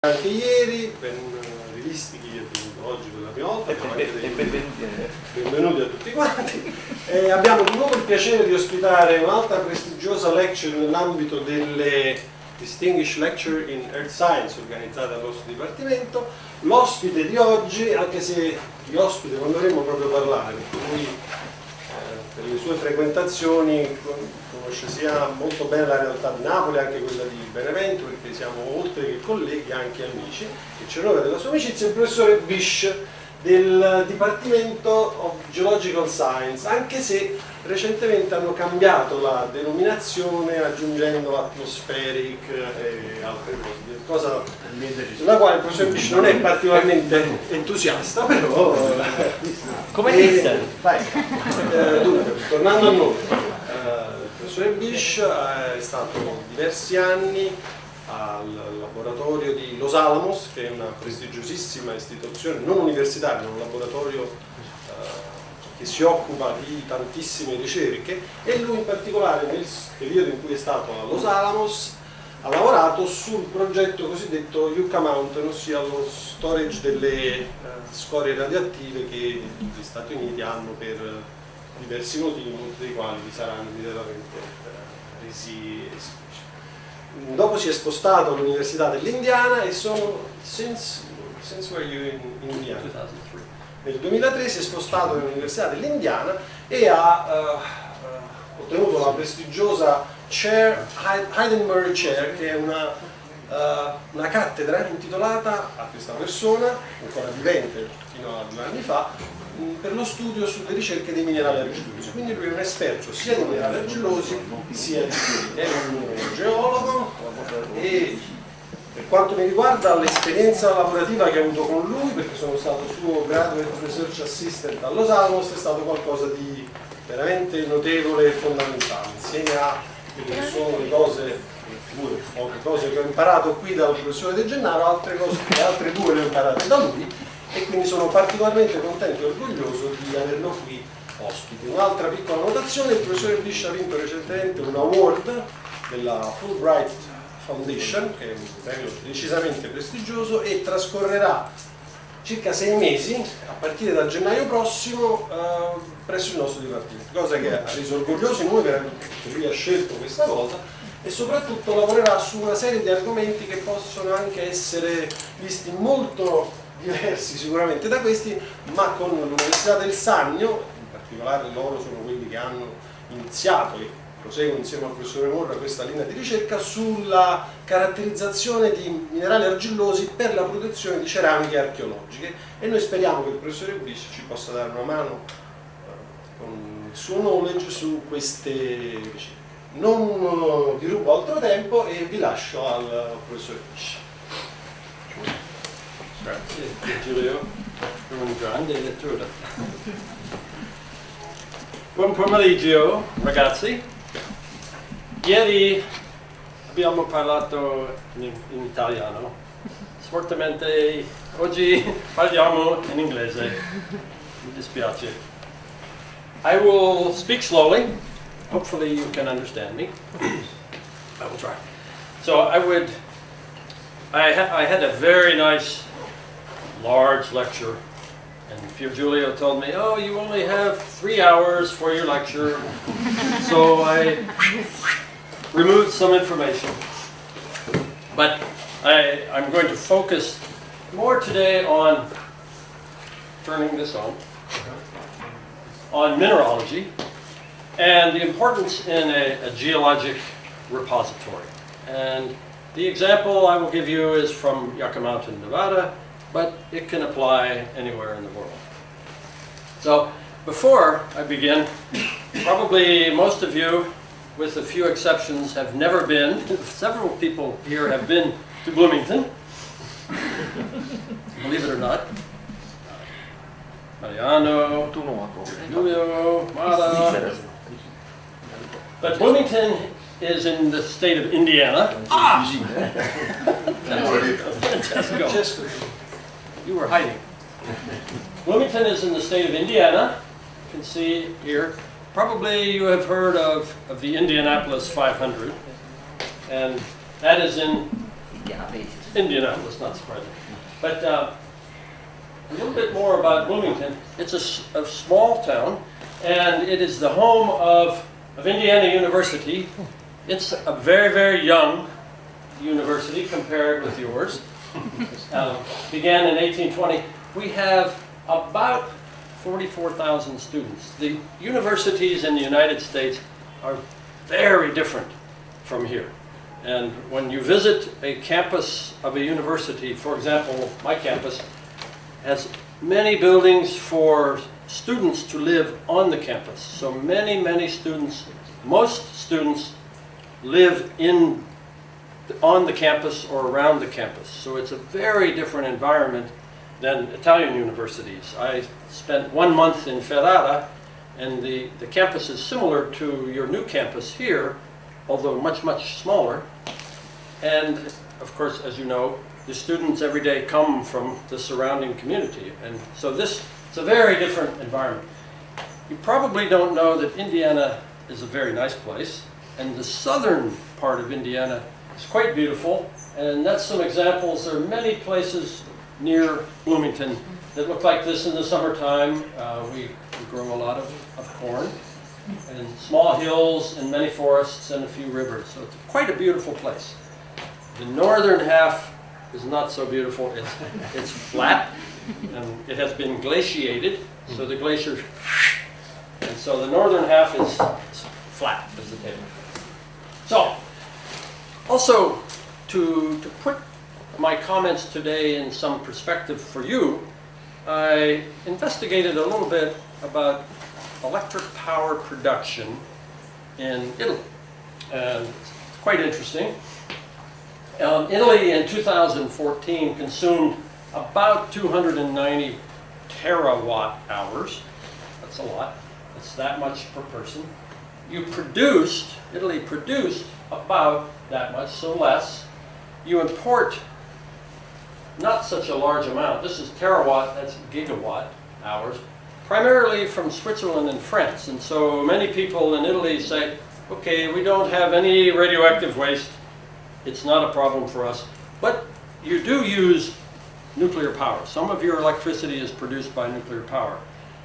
Anche ieri, ben rivisti chi è venuto oggi per la prima volta, benvenuti a tutti quanti. Abbiamo di nuovo il piacere di ospitare un'altra prestigiosa lecture nell'ambito delle Distinguished Lecture in Earth Science organizzate dal nostro dipartimento. L'ospite di oggi, anche se di ospite non dovremmo proprio parlare, perché lui per le sue frequentazioni conosce sia molto bene la realtà di Napoli, anche quella di Benevento, perché siamo oltre che colleghi anche amici, e ci onora della sua amicizia il professore BISH del Dipartimento of Geological Science, anche se recentemente hanno cambiato la denominazione aggiungendo atmospheric e altre cose, cosa sulla quale il professor BISH non è particolarmente entusiasta, però come disse? Dunque, tornando a noi, il professore BISH è stato diversi anni al laboratorio di Los Alamos, che è una prestigiosissima istituzione non universitaria, ma un laboratorio che si occupa di tantissime ricerche, e lui in particolare nel periodo in cui è stato a Los Alamos ha lavorato sul progetto cosiddetto Yucca Mountain, ossia lo storage delle scorie radioattive che gli Stati Uniti hanno per diversi motivi, molti dei quali vi saranno immediatamente resi espliciti. Dopo si è spostato all'Università dell'Indiana e since were you in Indiana? 2003. Nel 2003 si è spostato all'Università dell'Indiana e ha ottenuto la prestigiosa Heidenberg Chair, che è una cattedra intitolata a questa persona, ancora vivente fino a 2 anni fa, per lo studio sulle ricerche dei minerali argillosi. Quindi lui è un esperto sia di minerali argillosi sia di è un geologo, e per quanto mi riguarda l'esperienza lavorativa che ho avuto con lui, perché sono stato suo graduate research assistant a Los Alamos, è stato qualcosa di veramente notevole e fondamentale. Insieme a quelle che sono le cose, poche cose che ho imparato qui dal professore De Gennaro, altre 2 le ho imparate da lui, e quindi sono particolarmente contento e orgoglioso di averlo qui ospite. Un'altra piccola notazione: il professore BISH ha vinto recentemente un award della Fulbright Foundation, che è un premio decisamente prestigioso, e trascorrerà circa 6 mesi a partire da gennaio prossimo presso il nostro dipartimento, cosa che ha reso orgogliosi noi perché lui ha scelto questa cosa, e soprattutto lavorerà su una serie di argomenti che possono anche essere visti molto diversi sicuramente da questi, ma con l'Università del Sannio, in particolare loro sono quelli che hanno iniziato e proseguono insieme al professore Morra questa linea di ricerca sulla caratterizzazione di minerali argillosi per la produzione di ceramiche archeologiche, e noi speriamo che il professore BISH ci possa dare una mano con il suo knowledge su queste ricerche. Non vi rubo altro tempo e vi lascio al professore BISH. Grazie Giulio, un grande lettura. Buon pomeriggio ragazzi. Ieri abbiamo parlato in italiano, sfortunatamente oggi parliamo in inglese, mi dispiace. I will speak slowly, hopefully you can understand me. I will try. So I had a very nice large lecture, and Pier Giulio told me, oh, you only have 3 hours for your lecture, so I removed some information. But I'm going to focus more today on, turning this on mineralogy and the importance in a geologic repository. And the example I will give you is from Yucca Mountain, Nevada, but it can apply anywhere in the world. So before I begin, probably most of you, with a few exceptions, have never been. Several people here have been to Bloomington, believe it or not. Mariano, Julio, Mara. But Bloomington is in the state of Indiana. Francesco. You were hiding. Bloomington is in the state of Indiana. You can see here. Probably you have heard of the Indianapolis 500, and that is in Indianapolis, not surprising. But a little bit more about Bloomington. It's a small town, and it is the home of Indiana University. It's a very, very young university compared with yours. Began in 1820. We have about 44,000 students. The universities in the United States are very different from here. And when you visit a campus of a university, for example, my campus has many buildings for students to live on the campus. So many, many students, most students live on the campus or around the campus. So it's a very different environment than Italian universities. I spent 1 month in Ferrara, and the campus is similar to your new campus here, although much, much smaller. And of course, as you know, the students every day come from the surrounding community. And so it's a very different environment. You probably don't know that Indiana is a very nice place, and the southern part of Indiana is quite beautiful. And that's some examples. There are many places near Bloomington that look like this in the summertime. We grow a lot of corn, and small hills and many forests and a few rivers. So it's quite a beautiful place. The northern half is not so beautiful. It's flat, and it has been glaciated, so the glacier, and so the northern half is flat as the table. So, also to put my comments today in some perspective for you, I investigated a little bit about electric power production in Italy, and it's quite interesting. Italy in 2014 consumed about 290 terawatt hours. That's a lot. It's that much per person. Italy produced about that much, so less. You import not such a large amount. This is terawatt, that's gigawatt hours, primarily from Switzerland and France. And so many people in Italy say, okay, we don't have any radioactive waste. It's not a problem for us. But you do use nuclear power. Some of your electricity is produced by nuclear power.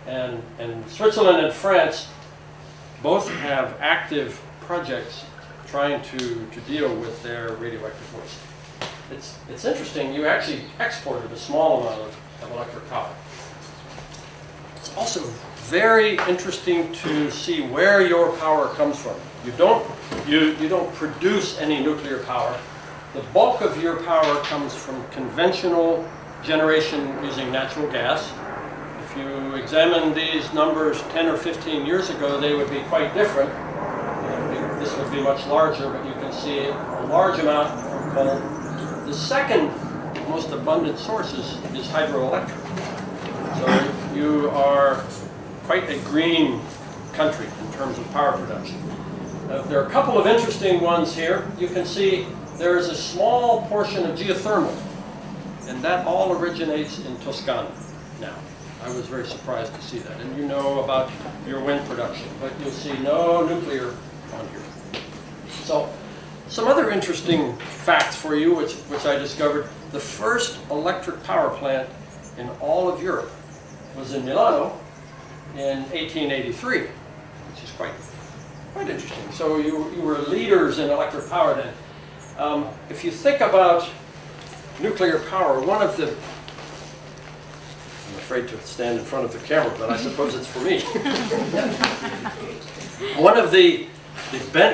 And Switzerland and France both have active projects trying to deal with their radioactive waste. It's interesting, you actually exported a small amount of electric power. It's also very interesting to see where your power comes from. You don't produce any nuclear power. The bulk of your power comes from conventional generation using natural gas. If you examine these numbers 10 or 15 years ago, they would be quite different. This would be much larger, but you can see a large amount from coal. The second most abundant source is hydroelectric. So you are quite a green country in terms of power production. There are a couple of interesting ones here. You can see there is a small portion of geothermal, and that all originates in Toscana now. I was very surprised to see that. And you know about your wind production, but you'll see no nuclear on here. So, some other interesting facts for you, which I discovered. The first electric power plant in all of Europe was in Milano in 1883, which is quite interesting. So you were leaders in electric power then. If you think about nuclear power, one of the, I'm afraid to stand in front of the camera, but I suppose it's for me. One of the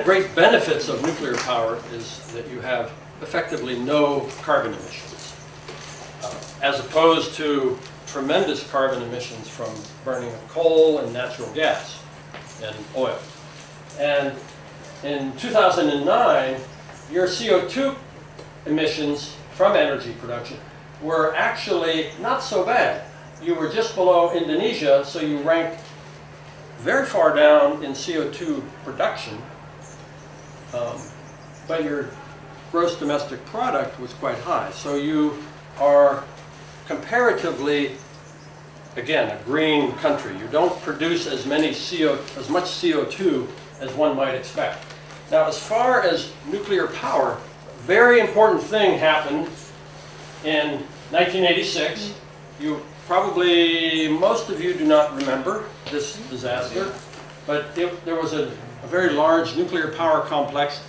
great benefits of nuclear power is that you have effectively no carbon emissions, as opposed to tremendous carbon emissions from burning of coal and natural gas and oil. And in 2009, your CO2 emissions from energy production were actually not so bad. You were just below Indonesia, so you ranked very far down in CO2 production, but your gross domestic product was quite high. So you are comparatively, again, a green country. You don't produce as much CO2 as one might expect. Now, as far as nuclear power, very important thing happened in 1986. You probably, most of you do not remember this disaster, but there was a very large nuclear power complex,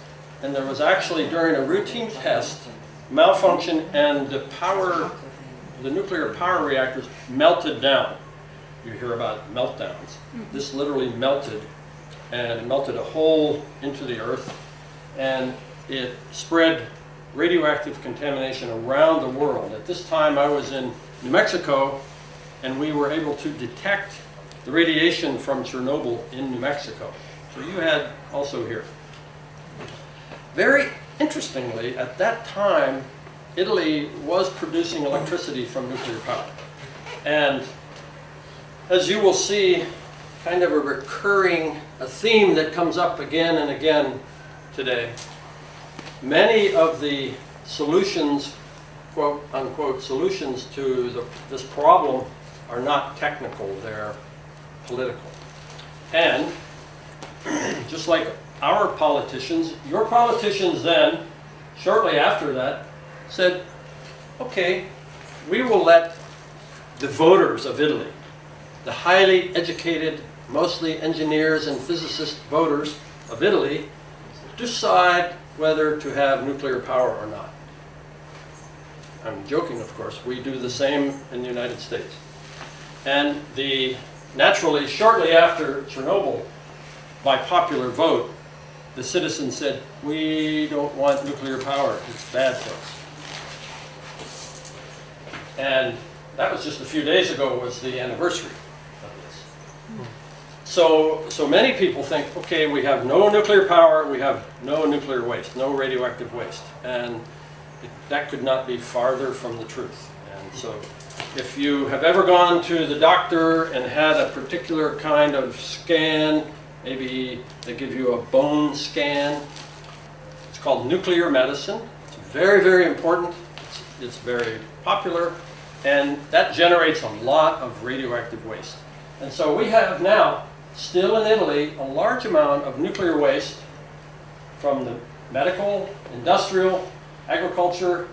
and there was actually, during a routine test, malfunction, and the nuclear power reactors melted down. You hear about meltdowns. This literally melted, and it melted a hole into the earth, and it spread radioactive contamination around the world. At this time I was in New Mexico, and we were able to detect the radiation from Chernobyl in New Mexico. So you had also here. Very interestingly, at that time, Italy was producing electricity from nuclear power. And as you will see, kind of a theme that comes up again and again today. Many of the solutions, quote unquote, solutions to this problem are not technical, they're political. And just like our politicians, your politicians then, shortly after that, said, okay, we will let the voters of Italy, the highly educated, mostly engineers and physicist voters of Italy, decide whether to have nuclear power or not. I'm joking, of course. We do the same in the United States. And naturally, shortly after Chernobyl, by popular vote, the citizens said, we don't want nuclear power. It's bad for us. And that was just a few days ago, was the anniversary of this. So many people think, okay, we have no nuclear power, we have no nuclear waste, no radioactive waste. And that could not be farther from the truth. And so if you have ever gone to the doctor and had a particular kind of scan, maybe they give you a bone scan, it's called nuclear medicine. It's very, very important. It's very popular, and that generates a lot of radioactive waste. And so we have now, still in Italy, a large amount of nuclear waste from the medical, industrial, agriculture,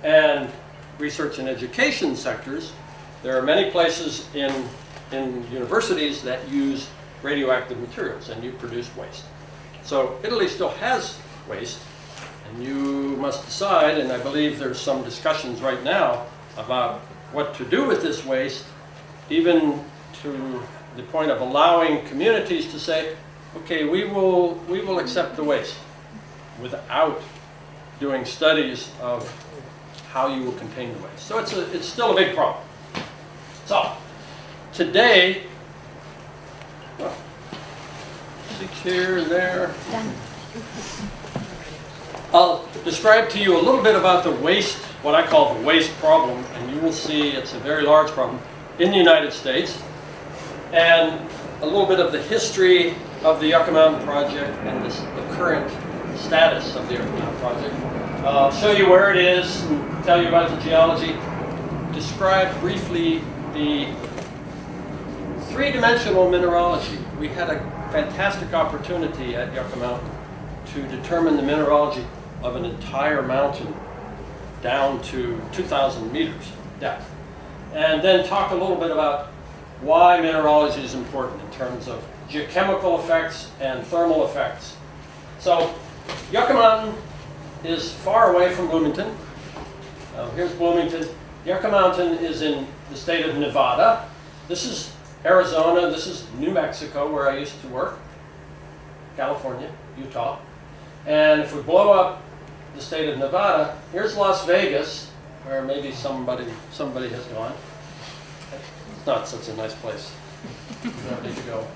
and research and education sectors. There are many places in universities that use radioactive materials, and you produce waste. So Italy still has waste, and you must decide, and I believe there's some discussions right now about what to do with this waste, even to the point of allowing communities to say, okay, we will accept the waste without doing studies of how you will contain the waste. So it's still a big problem. So today, well, 6 here, there. I'll describe to you a little bit about the waste, what I call the waste problem, and you will see it's a very large problem in the United States, and a little bit of the history of the Yucca Mountain project and the current status of the Yucca Mountain project. I'll show you where it is and tell you about the geology. Describe briefly the three-dimensional mineralogy. We had a fantastic opportunity at Yucca Mountain to determine the mineralogy of an entire mountain down to 2,000 meters depth. And then talk a little bit about why mineralogy is important in terms of geochemical effects and thermal effects. So Yucca Mountain is far away from Bloomington. Here's Bloomington. Yucca Mountain is in the state of Nevada. This is Arizona. This is New Mexico, where I used to work. California, Utah. And if we blow up the state of Nevada, here's Las Vegas, where maybe somebody has gone. It's not such a nice place. You don't need to go.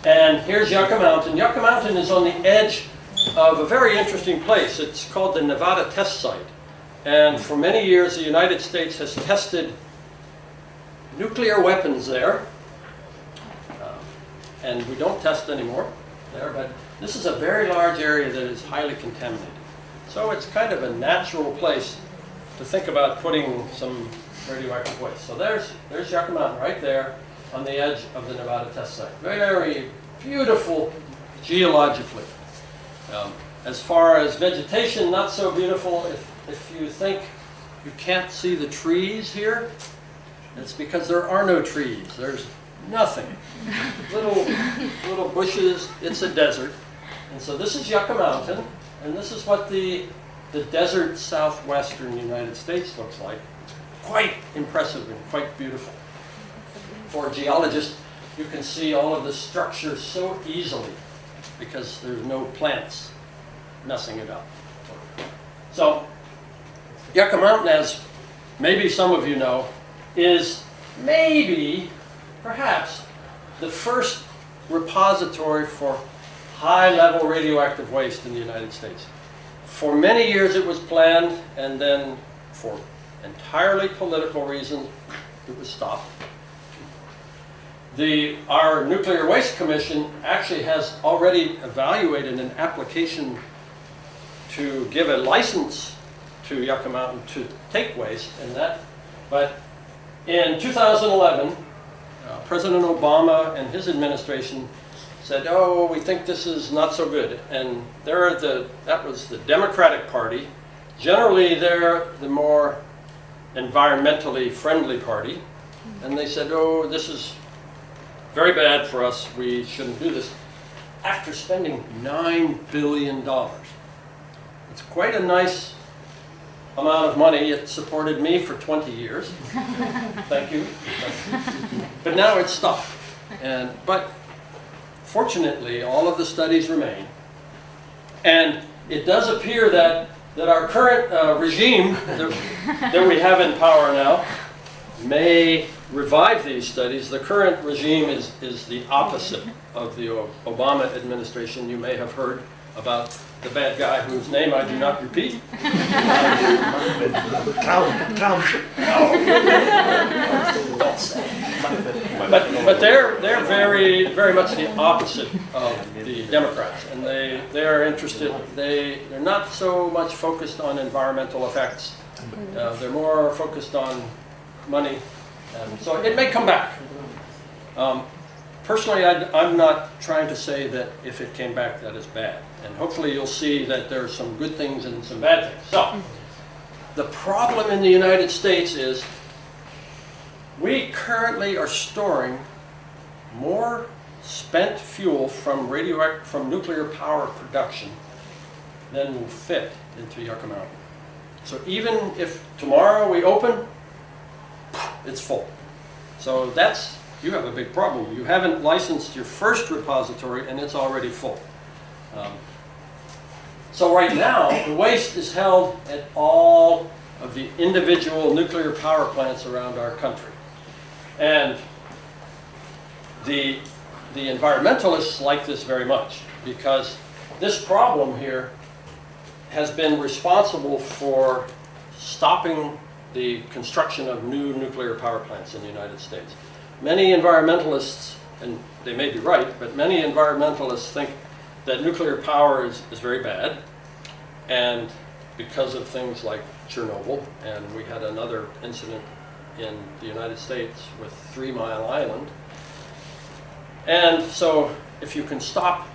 And here's Yucca Mountain. Yucca Mountain is on the edge of a very interesting place. It's called the Nevada Test Site. And for many years, the United States has tested nuclear weapons there. And we don't test anymore there, but this is a very large area that is highly contaminated. So it's kind of a natural place to think about putting some radioactive waste. So there's Yucca Mountain right there on the edge of the Nevada Test Site. Very beautiful geologically. As far as vegetation, not so beautiful. If you think you can't see the trees here, it's because there are no trees. There's nothing. Little bushes. It's a desert. And so this is Yucca Mountain, and this is what the desert southwestern United States looks like. It's quite impressive and quite beautiful. For a geologist, you can see all of the structures so easily because there's no plants messing it up. So Yucca Mountain, as maybe some of you know, is perhaps the first repository for high-level radioactive waste in the United States. For many years it was planned, and then for entirely political reasons, it was stopped. Our Nuclear Waste Commission actually has already evaluated an application to give a license to Yucca Mountain to take waste, but in 2011, President Obama and his administration said, "Oh, we think this is not so good." And that was the Democratic Party. Generally, they're the more environmentally friendly party. And they said, "Oh, this is very bad for us. We shouldn't do this." After spending $9 billion. It's quite a nice amount of money. It supported me for 20 years. Thank you. But now it's stopped. But fortunately, all of the studies remain. And it does appear that our current regime that we have in power now may revive these studies. The current regime is the opposite of the Obama administration. You may have heard about the bad guy whose name I do not repeat. But they're very, very much the opposite of the Democrats, and they are interested. They're not so much focused on environmental effects. They're more focused on money, and so it may come back. Personally, I'm not trying to say that if it came back that is bad. And hopefully you'll see that there are some good things and some bad things. So, the problem in the United States is we currently are storing more spent fuel from nuclear power production than will fit into Yucca Mountain. So even if tomorrow we open, it's full. So you have a big problem. You haven't licensed your first repository and it's already full. So right now, the waste is held at all of the individual nuclear power plants around our country. And the environmentalists like this very much because this problem here has been responsible for stopping the construction of new nuclear power plants in the United States. Many environmentalists, and they may be right, but many environmentalists think that nuclear power is very bad, and because of things like Chernobyl, and we had another incident in the United States with 3 Mile Island. And so if you can stop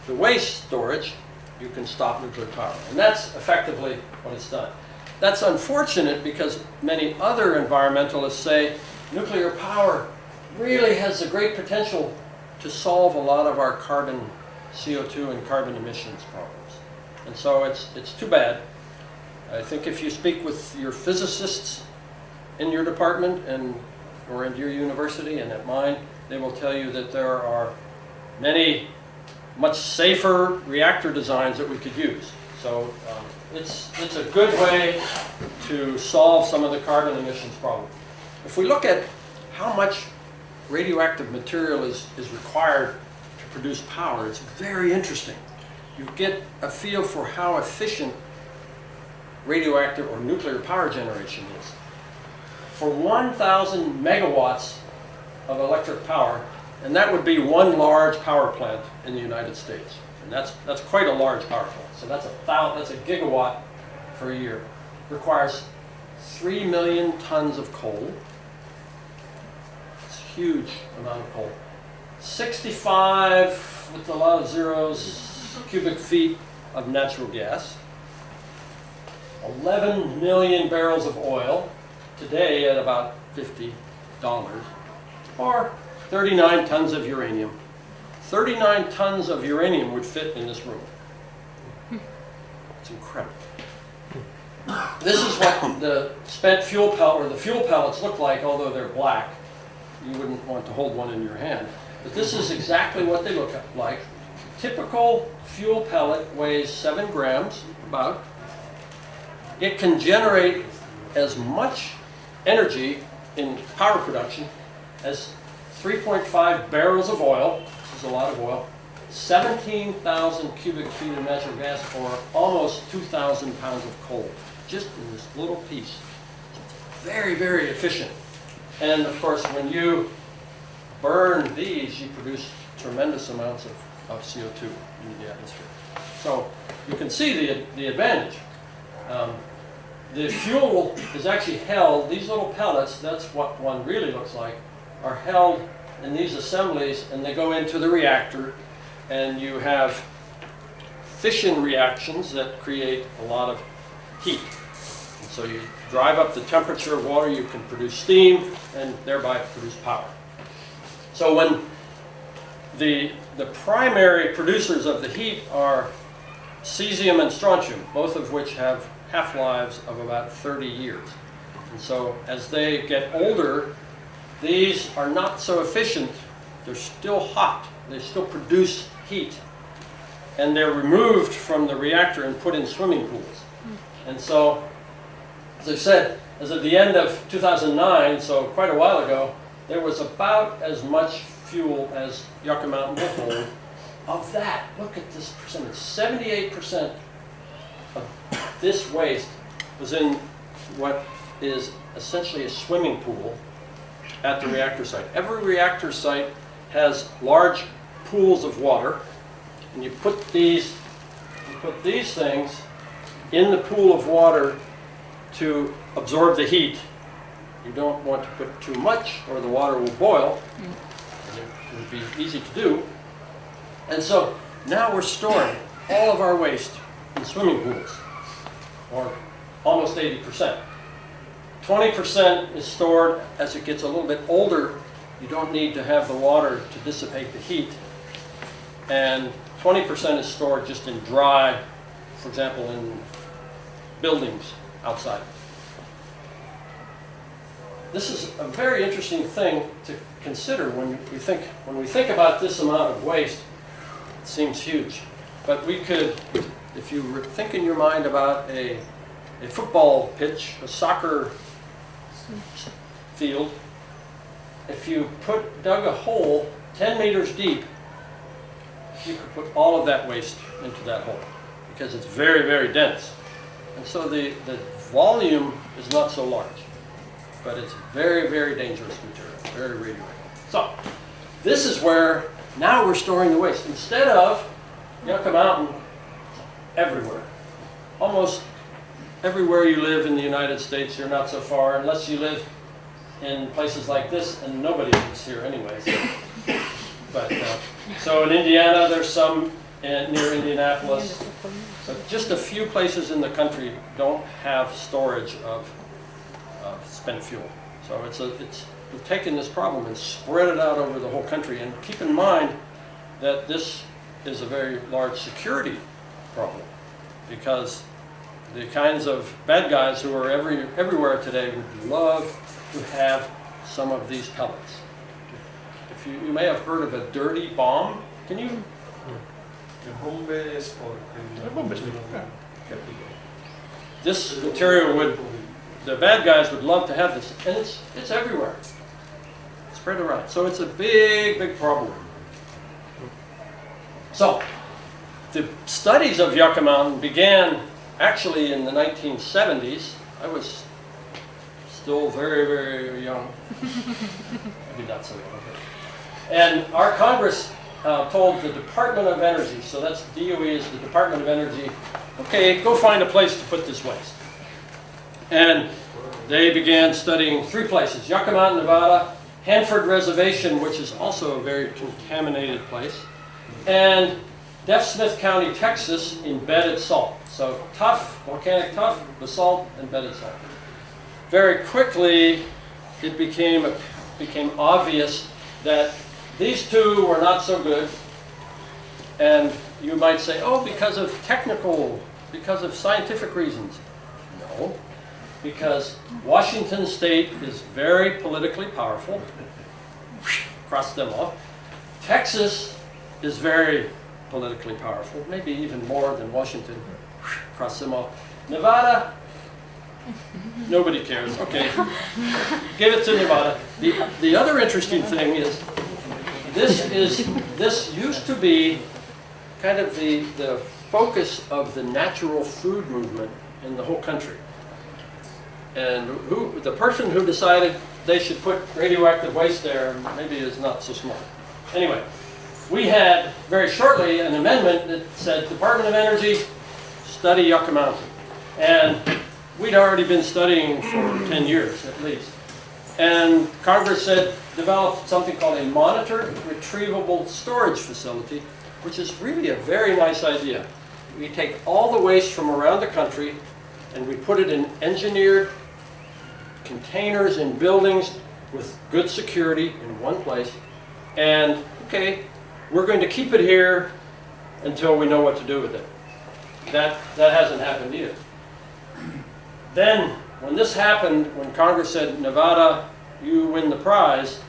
the waste storage, you can stop nuclear power. And that's effectively what it's done. That's unfortunate because many other environmentalists say nuclear power really has a great potential to solve a lot of our carbon, CO2 and carbon emissions problems. And so it's too bad. I think if you speak with your physicists in your department or in your university and at mine, they will tell you that there are many much safer reactor designs that we could use. So it's a good way to solve some of the carbon emissions problem. If we look at how much radioactive material is required to produce power, it's very interesting. You get a feel for how efficient radioactive or nuclear power generation is. For 1,000 megawatts of electric power, and that would be one large power plant in the United States. And that's quite a large power plant. So that's a gigawatt per year. Requires 3 million tons of coal. It's a huge amount of coal. 65, with a lot of zeros, cubic feet of natural gas, 11 million barrels of oil, today at about $50, or 39 tons of uranium. 39 tons of uranium would fit in this room. It's incredible. This is what the spent fuel pellet, or the fuel pellets look like, although they're black. You wouldn't want to hold one in your hand. But this is exactly what they look like. Typical fuel pellet weighs 7 grams, about. It can generate as much energy in power production as 3.5 barrels of oil, this is a lot of oil, 17,000 cubic feet of natural gas, or almost 2,000 pounds of coal, just in this little piece. Very, very efficient. And of course, when you burn these, you produce tremendous amounts of CO2 in the atmosphere. So you can see the advantage. The fuel is actually held, these little pellets, that's what one really looks like, are held in these assemblies, and they go into the reactor, and you have fission reactions that create a lot of heat. And so you drive up the temperature of water, you can produce steam, and thereby produce power. So when the primary producers of the heat are cesium and strontium, both of which have half-lives of about 30 years. And so as they get older, these are not so efficient. They're still hot. They still produce heat. And they're removed from the reactor and put in swimming pools. And so, as I said, as at the end of 2009, so quite a while ago, there was about as much fuel as Yucca Mountain will hold. Of that, look at this percentage, 78% of this waste was in what is essentially a swimming pool at the reactor site. Every reactor site has large pools of water, and you put these things in the pool of water to absorb the heat. You don't want to put too much or the water will boil. And it would be easy to do. And so now we're storing all of our waste in swimming pools, or almost 80%. 20% is stored as it gets a little bit older. You don't need to have the water to dissipate the heat. And 20% is stored just in dry, for example, in buildings outside. This is a very interesting thing to consider when we think about this amount of waste. It seems huge, but we could, if you think in your mind about a football pitch, a soccer field, if you dug a hole 10 meters deep, you could put all of that waste into that hole because it's very, very dense. And so the volume is not so large, but it's very, very dangerous material, very radioactive. So this is where now we're storing the waste. Instead of Yucca Mountain, everywhere. Almost everywhere you live in the United States, you're not so far, unless you live in places like this, and nobody lives here anyway. So in Indiana, there's some near Indianapolis, but just a few places in the country don't have storage of spent fuel. So we've taken this problem and spread it out over the whole country. And keep in mind that this is a very large security problem, because the kinds of bad guys who are everywhere today would love to have some of these pellets. If you may have heard of a dirty bomb. Can you? This material the bad guys would love to have this, and it's everywhere. Spread around. So it's a big, big problem. So the studies of Yucca Mountain began actually in the 1970s. I was still very, very young. Maybe not so young. And our Congress told the Department of Energy, so that's DOE is the Department of Energy, okay, go find a place to put this waste. And they began studying 3 places: Yucca Mountain, Nevada, Hanford Reservation, which is also a very contaminated place, and Deaf Smith County, Texas, embedded salt. So tuff, volcanic tuff, basalt, embedded salt. Very quickly, it became obvious that these two were not so good. And you might say, oh, because of scientific reasons. No, because Washington State is very politically powerful. Cross them off. Texas is very politically powerful, maybe even more than Washington. Cross them off. Nevada, nobody cares. Okay, give it to Nevada. The other interesting thing is this used to be kind of the focus of the natural food movement in the whole country. And the person who decided they should put radioactive waste there maybe is not so smart. Anyway, we had very shortly an amendment that said, Department of Energy, study Yucca Mountain. And we'd already been studying for 10 years at least. And Congress said, develop something called a monitored retrievable storage facility, which is really a very nice idea. We take all the waste from around the country and we put it in engineered containers in buildings with good security in one place. And okay, we're going to keep it here until we know what to do with it. That hasn't happened either. Then, when this happened, when Congress said, Nevada, you win the prize,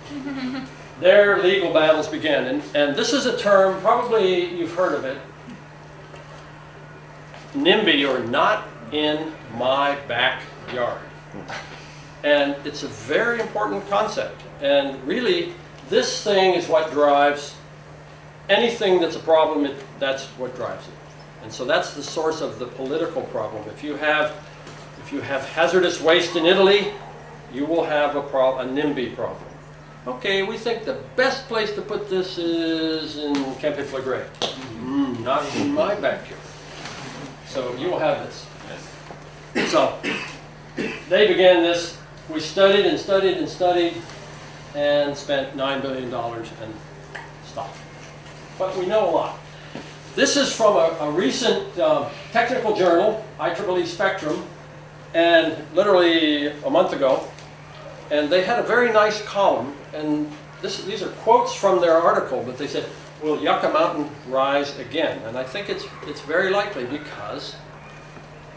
their legal battles began. And this is a term, probably you've heard of it, NIMBY, or not in my backyard. And it's a very important concept. And really, this thing is what drives anything that's a problem, that's what drives it. And so that's the source of the political problem. If you have hazardous waste in Italy, you will have a NIMBY problem. Okay, we think the best place to put this is in Campi Flegrei. Not in my backyard. So you will have this. So they began this. We studied and studied and studied and spent $9 billion and stopped. But we know a lot. This is from a recent technical journal, IEEE Spectrum, and literally a month ago. And they had a very nice column, and these are quotes from their article, but they said, will Yucca Mountain rise again? And I think it's very likely because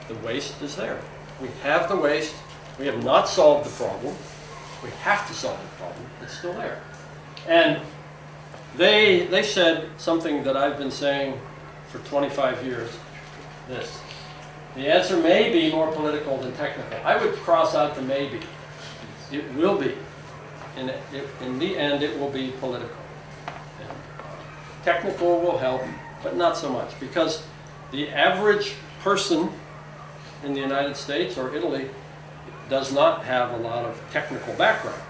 the waste is there. We have the waste. We have not solved the problem. We have to solve the problem. It's still there. And they said something that I've been saying for 25 years, this. The answer may be more political than technical. I would cross out the maybe. It will be. In the end, it will be political. And, technical will help, but not so much, because the average person in the United States or Italy does not have a lot of technical background.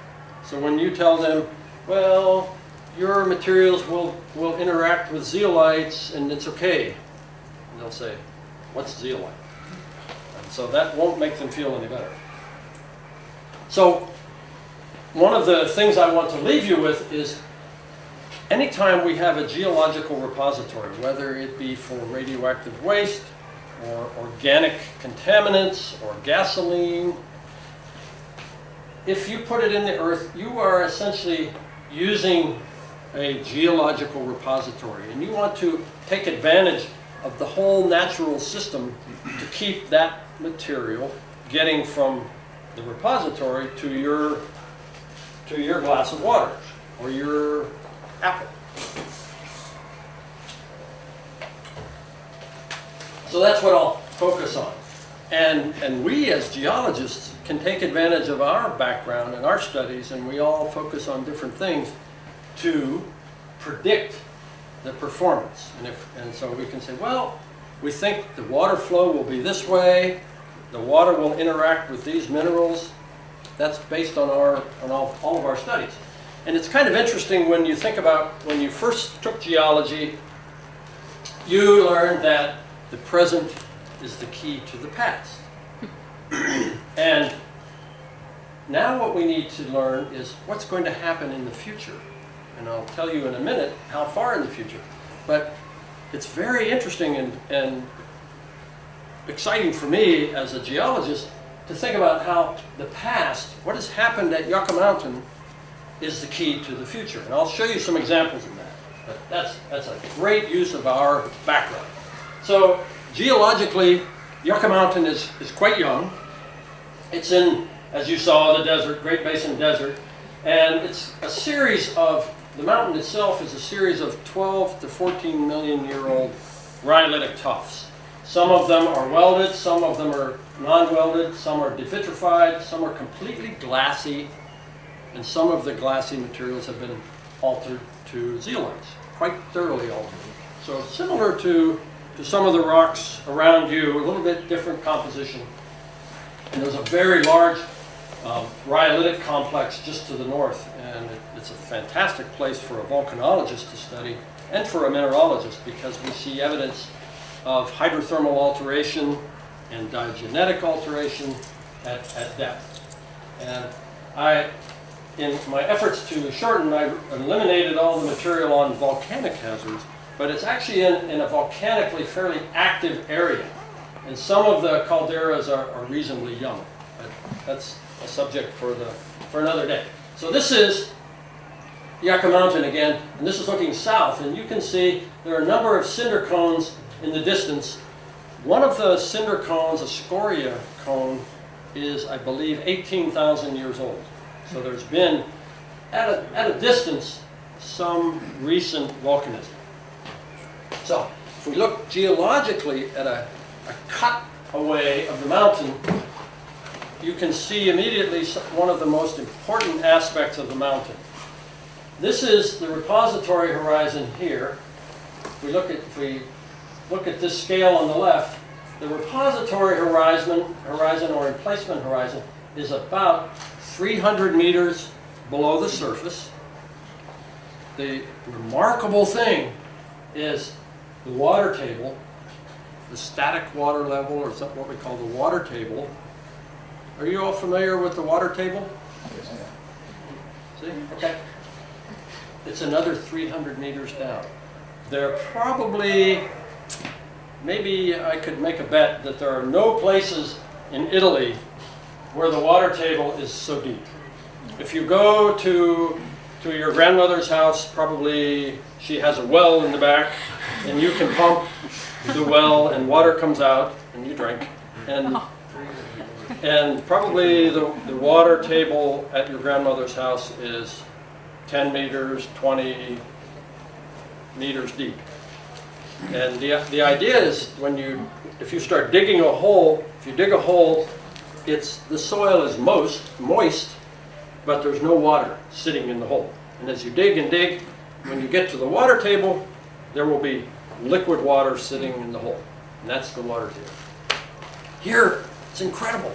So when you tell them, well, your materials will interact with zeolites and it's okay, and they'll say, what's zeolite? And so that won't make them feel any better. So one of the things I want to leave you with is anytime we have a geological repository, whether it be for radioactive waste or organic contaminants or gasoline, if you put it in the earth, you are essentially using a geological repository, and you want to take advantage of the whole natural system to keep that material getting from the repository to your glass of water or your apple. So that's what I'll focus on. And we as geologists can take advantage of our background and our studies, and we all focus on different things to predict the performance. And so we can say, well, we think the water flow will be this way, the water will interact with these minerals. That's based on all of our studies. And it's kind of interesting when you think about when you first took geology, you learned that the present is the key to the past. And now what we need to learn is what's going to happen in the future. And I'll tell you in a minute how far in the future. But it's very interesting and exciting for me as a geologist to think about how the past, what has happened at Yucca Mountain, is the key to the future. And I'll show you some examples of that. But that's a great use of our background. So geologically, Yucca Mountain is quite young. It's in, as you saw, the desert, Great Basin Desert. And it's a series of, the mountain itself is a series of 12 to 14 million year old rhyolitic tuffs. Some of them are welded, some of them are non-welded, some are devitrified, some are completely glassy, and some of the glassy materials have been altered to zeolites, quite thoroughly altered. So similar to some of the rocks around you, a little bit different composition. And there's a very large rhyolitic complex just to the north, and it's a fantastic place for a volcanologist to study and for a mineralogist, because we see evidence of hydrothermal alteration and diagenetic alteration at depth. And in my efforts to shorten, I eliminated all the material on volcanic hazards, but it's actually in a volcanically fairly active area. And some of the calderas are reasonably young. But that's a subject for another day. So this is Yucca Mountain again, and this is looking south, and you can see there are a number of cinder cones in the distance. One of the cinder cones, a scoria cone, is, I believe, 18,000 years old. So there's been, at a distance, some recent volcanism. So if we look geologically at a cut away of the mountain, you can see immediately one of the most important aspects of the mountain. This is the repository horizon here. If we look at this scale on the left, the repository horizon or emplacement horizon is about 300 meters below the surface. The remarkable thing is the water table, the static water level, or what we call the water table. Are you all familiar with the water table? Yes. See? Okay. It's another 300 meters down. There are probably, maybe I could make a bet that there are no places in Italy where the water table is so deep. If you go to your grandmother's house, probably she has a well in the back, and you can pump the well and water comes out and you drink. And probably the water table at your grandmother's house is 10 meters, 20 meters deep. And the idea is if you start digging a hole, if you dig a hole, the soil is moist, but there's no water sitting in the hole. And as you dig and dig, when you get to the water table, there will be liquid water sitting in the hole. And that's the water table. Here, it's incredible.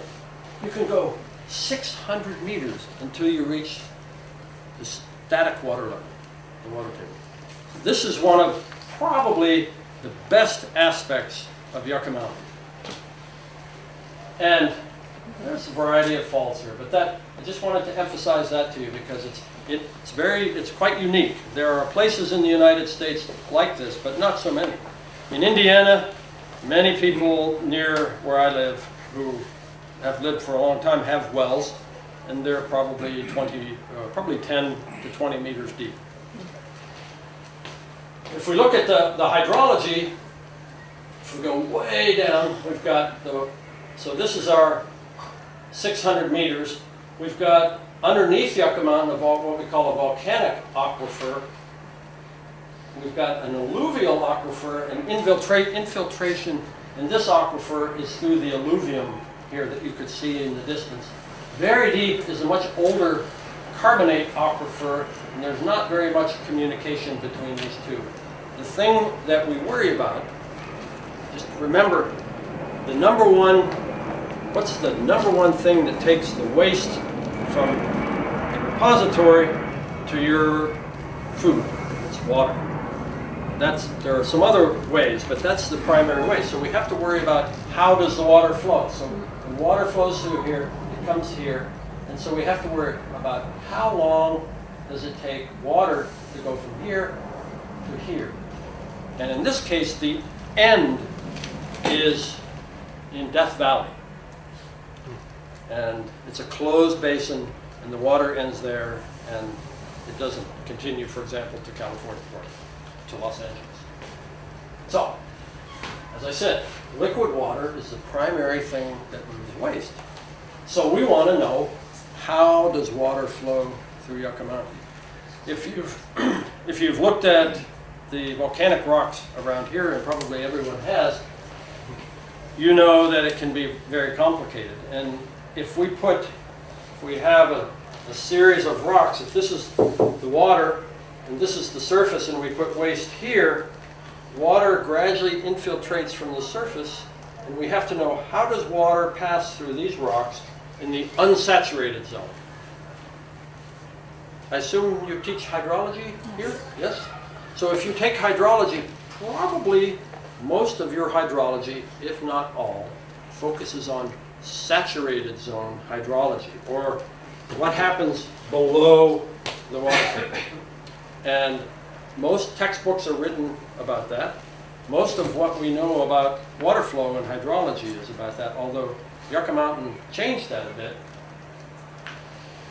You can go 600 meters until you reach the static water level, the water table. This is one of probably the best aspects of Yucca Mountain. And there's a variety of faults here, but I just wanted to emphasize that to you because it's quite unique. There are places in the United States like this, but not so many. In Indiana, many people near where I live who have lived for a long time have wells, and they're probably 10 to 20 meters deep. If we look at the hydrology, if we go way down, we've got so this is our 600 meters. We've got underneath Yucca Mountain what we call a volcanic aquifer. We've got an alluvial aquifer, and infiltration in this aquifer is through the alluvium here that you could see in the distance. Very deep is a much older carbonate aquifer, and there's not very much communication between these two. The thing that we worry about, just remember, what's the number one thing that takes the waste from the repository to your food? It's water. There are some other ways, but that's the primary way. So we have to worry about how does the water flow. So the water flows through here, it comes here, and so we have to worry about how long does it take water to go from here to here. And in this case, the end is in Death Valley. And it's a closed basin, and the water ends there, and it doesn't continue, for example, to California or to Los Angeles. So, as I said, liquid water is the primary thing that moves waste. So we want to know, how does water flow through Yucca Mountain? If you've looked at the volcanic rocks around here, and probably everyone has, you know that it can be very complicated. And if we have a series of rocks, if this is the water and this is the surface, and we put waste here, water gradually infiltrates from the surface, and we have to know, how does water pass through these rocks in the unsaturated zone? I assume you teach hydrology here? Yes? So if you take hydrology, probably most of your hydrology, if not all, focuses on saturated zone hydrology, or what happens below the water table. And most textbooks are written about that. Most of what we know about water flow and hydrology is about that, although Yucca Mountain changed that a bit.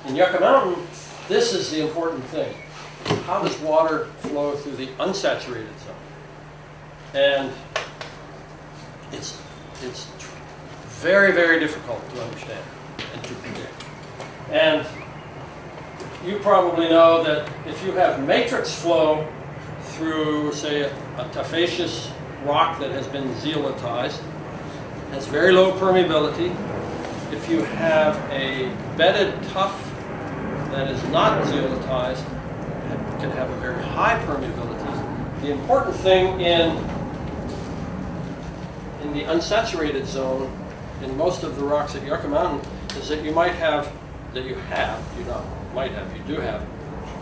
In Yucca Mountain, this is the important thing. How does water flow through the unsaturated zone? And it's very, very difficult to understand and to predict. And you probably know that if you have matrix flow through, say, a tufaceous rock that has been zeolitized, has very low permeability. If you have a bedded tuff that is not zeolitized, it can have a very high permeability. The important thing in the unsaturated zone in most of the rocks at Yucca Mountain is that you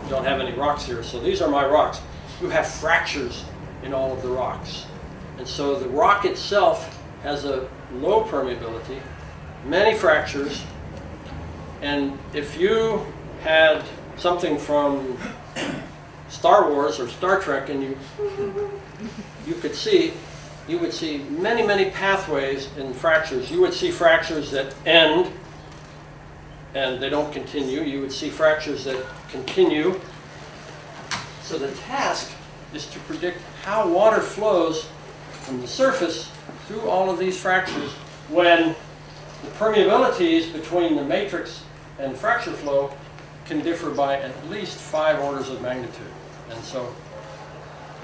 don't have any rocks here, so these are my rocks. You have fractures in all of the rocks. And so the rock itself has a low permeability, many fractures, and if you had something from Star Wars or Star Trek and you would see many, many pathways in fractures. You would see fractures that end and they don't continue. You would see fractures that continue. So the task is to predict how water flows from the surface through all of these fractures when the permeabilities between the matrix and fracture flow can differ by at least 5 orders of magnitude. And so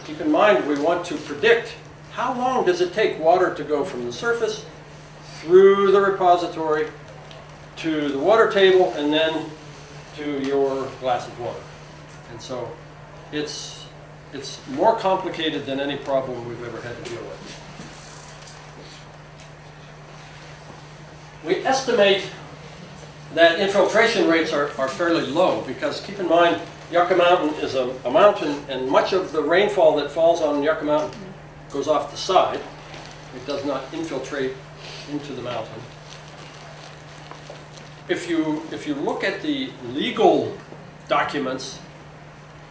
keep in mind, we want to predict how long does it take water to go from the surface through the repository to the water table and then to your glass of water. And so it's more complicated than any problem we've ever had to deal with. We estimate that infiltration rates are fairly low because, keep in mind, Yucca Mountain is a mountain, and much of the rainfall that falls on Yucca Mountain goes off the side. It does not infiltrate into the mountain. If you look at the legal documents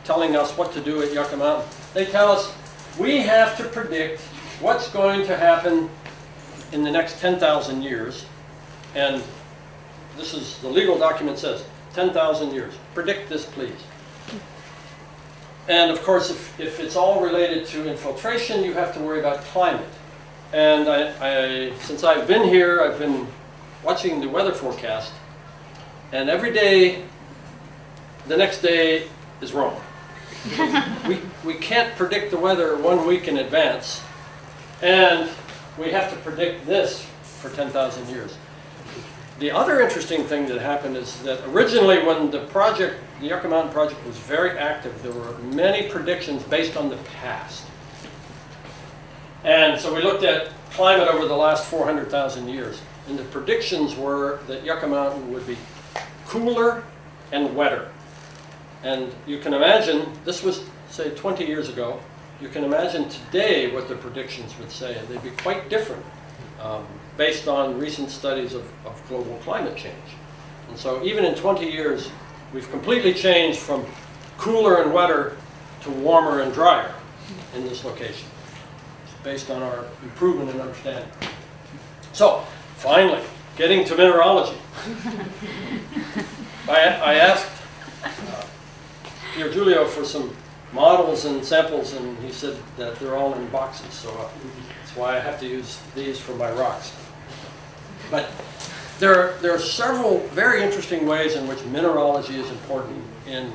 telling us what to do at Yucca Mountain, they tell us we have to predict what's going to happen in the next 10,000 years. And this is, the legal document says, 10,000 years. Predict this, please. And of course, if it's all related to infiltration, you have to worry about climate. And since I've been here, I've been watching the weather forecast, and every day, the next day is wrong. We can't predict the weather 1 week in advance, and we have to predict this for 10,000 years. The other interesting thing that happened is that originally when the Yucca Mountain project was very active, there were many predictions based on the past. And so we looked at climate over the last 400,000 years. And the predictions were that Yucca Mountain would be cooler and wetter. And you can imagine, this was, say, 20 years ago. You can imagine today what the predictions would say, and they'd be quite different based on recent studies of global climate change. And so even in 20 years, we've completely changed from cooler and wetter to warmer and drier in this location. based on our improvement in understanding. So, finally, getting to mineralogy. I asked Pier Giulio for some models and samples, and he said that they're all in boxes, so that's why I have to use these for my rocks. But there are several very interesting ways in which mineralogy is important in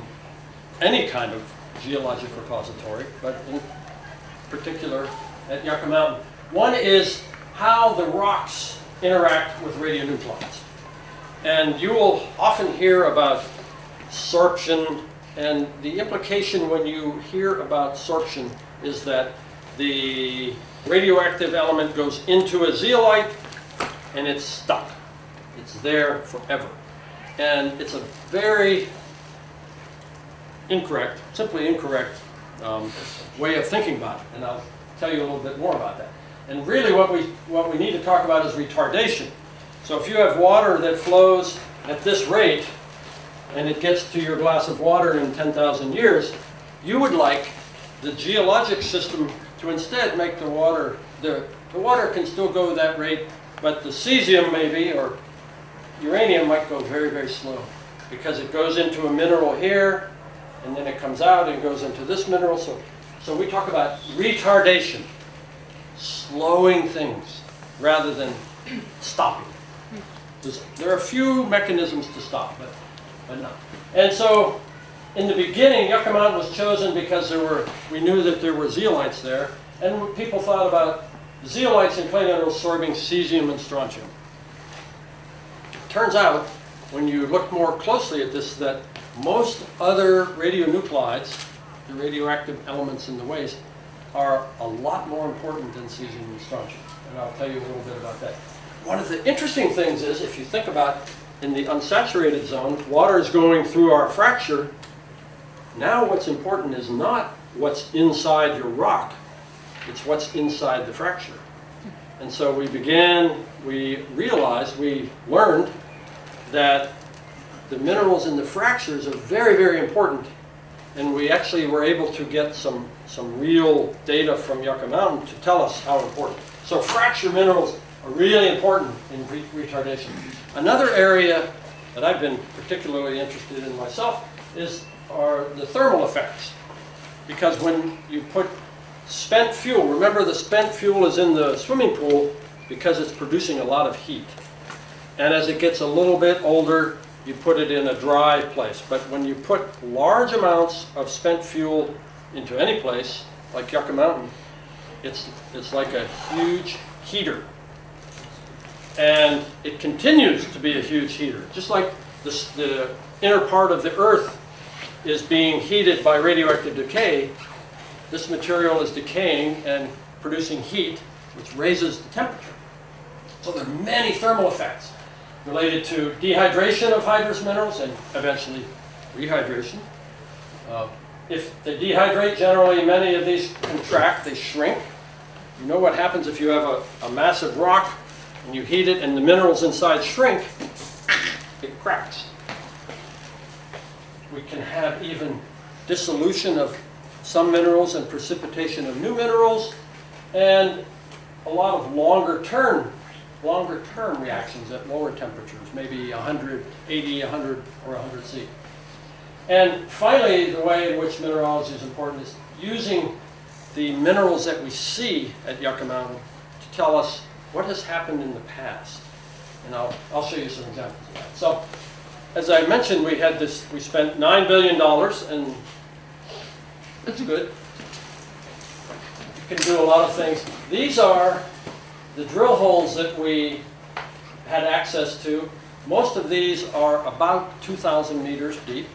any kind of geologic repository, but in particular at Yucca Mountain. One is how the rocks interact with radionuclides. And you will often hear about sorption, and the implication when you hear about sorption is that the radioactive element goes into a zeolite and it's stuck. It's there forever. And it's a very incorrect, simply incorrect way of thinking about it. And I'll tell you a little bit more about that. And really what we need to talk about is retardation. So if you have water that flows at this rate, and it gets to your glass of water in 10,000 years, you would like the geologic system to instead make the water can still go that rate, but the cesium maybe, or uranium might go very, very slow, because it goes into a mineral here, and then it comes out and goes into this mineral. So we talk about retardation, slowing things rather than stopping. There are a few mechanisms to stop, but not. And so in the beginning, Yucca Mountain was chosen because we knew that there were zeolites there, and people thought about zeolites in clay minerals sorbing cesium and strontium. Turns out, when you look more closely at this, that most other radionuclides, the radioactive elements in the waste, are a lot more important than cesium and strontium. And I'll tell you a little bit about that. One of the interesting things is, if you think about in the unsaturated zone, water is going through our fracture. Now what's important is not what's inside your rock, it's what's inside the fracture. And so we learned that the minerals in the fractures are very, very important. And we actually were able to get some real data from Yucca Mountain to tell us how important. So fracture minerals are really important in retardation. Another area that I've been particularly interested in myself are the thermal effects. Because when you put spent fuel, remember the spent fuel is in the swimming pool because it's producing a lot of heat. And as it gets a little bit older, you put it in a dry place. But when you put large amounts of spent fuel into any place, like Yucca Mountain, it's like a huge heater. And it continues to be a huge heater. Just like the inner part of the Earth is being heated by radioactive decay, this material is decaying and producing heat, which raises the temperature. So there are many thermal effects related to dehydration of hydrous minerals and eventually rehydration. If they dehydrate, generally many of these contract, they shrink. You know what happens if you have a massive rock and you heat it and the minerals inside shrink? It cracks. We can have even dissolution of some minerals and precipitation of new minerals, and a lot of longer term reactions at lower temperatures, maybe 100, 80, 100, or 100 C. And finally, the way in which mineralogy is important is using the minerals that we see at Yucca Mountain to tell us what has happened in the past. And I'll show you some examples of that. So, as I mentioned, we spent $9 billion, and that's good. You can do a lot of things. These are the drill holes that we had access to. Most of these are about 2,000 meters deep.